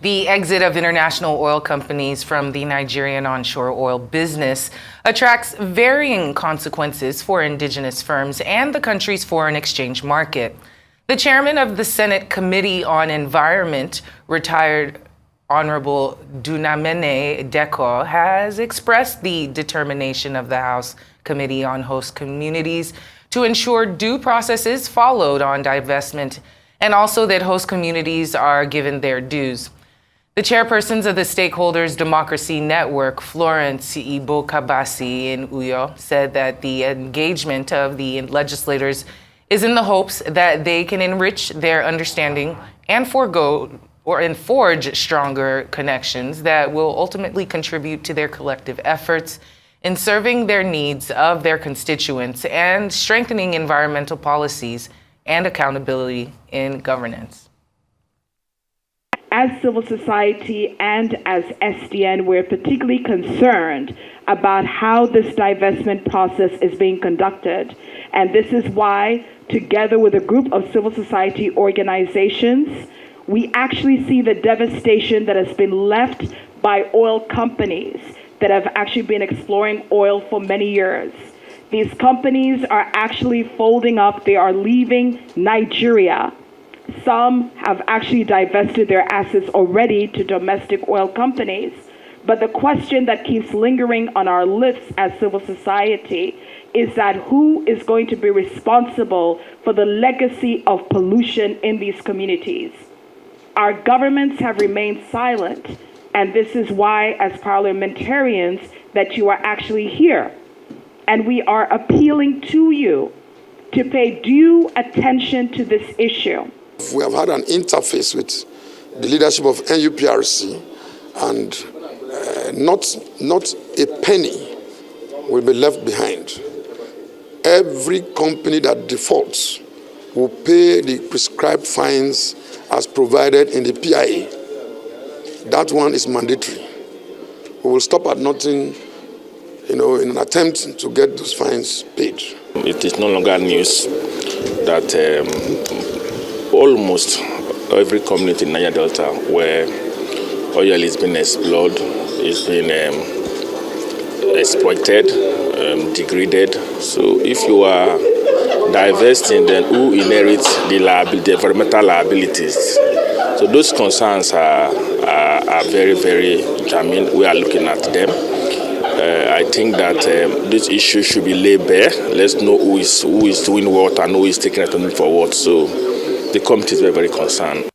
The exit of international oil companies from the Nigerian onshore oil business attracts varying consequences for indigenous firms and the country's foreign exchange market. The chairman of the Senate Committee on Environment, retired Honorable Dunamene Deko, has expressed the determination of the House Committee on Host Communities to ensure due process is followed on divestment and also that host communities are given their dues. The chairpersons of the Stakeholders Democracy Network, Florence Ibo-Kabasi in Uyo, said that the engagement of the legislators is in the hopes that they can enrich their understanding and forge stronger connections that will ultimately contribute to their collective efforts in serving their needs of their constituents and strengthening environmental policies and accountability in governance. As civil society and as SDN, we're particularly concerned about how this divestment process is being conducted. And this is why, together with a group of civil society organizations, we actually see the devastation that has been left by oil companies that have actually been exploring oil for many years. These companies are actually folding up. They are leaving Nigeria. Some have actually divested their assets already to domestic oil companies. But the question that keeps lingering on our lips as civil society is that who is going to be responsible for the legacy of pollution in these communities? Our governments have remained silent, and this is why, as parliamentarians, that you are actually here. And we are appealing to you to pay due attention to this issue. We have had an interface with the leadership of NUPRC, and not a penny will be left behind. Every company that defaults will pay the prescribed fines as provided in the PIA. That one is mandatory. We will stop at nothing, in an attempt to get those fines paid. It is no longer news that almost every community in Niger Delta where oil is being explored, is being exploited, degraded. So if you are divesting, then who inherits the environmental liabilities? So those concerns are very, very germane. We are looking at them. I think that this issue should be laid bare. Let's know who is doing what and who is taking responsibility for what. So the committee is very, very concerned.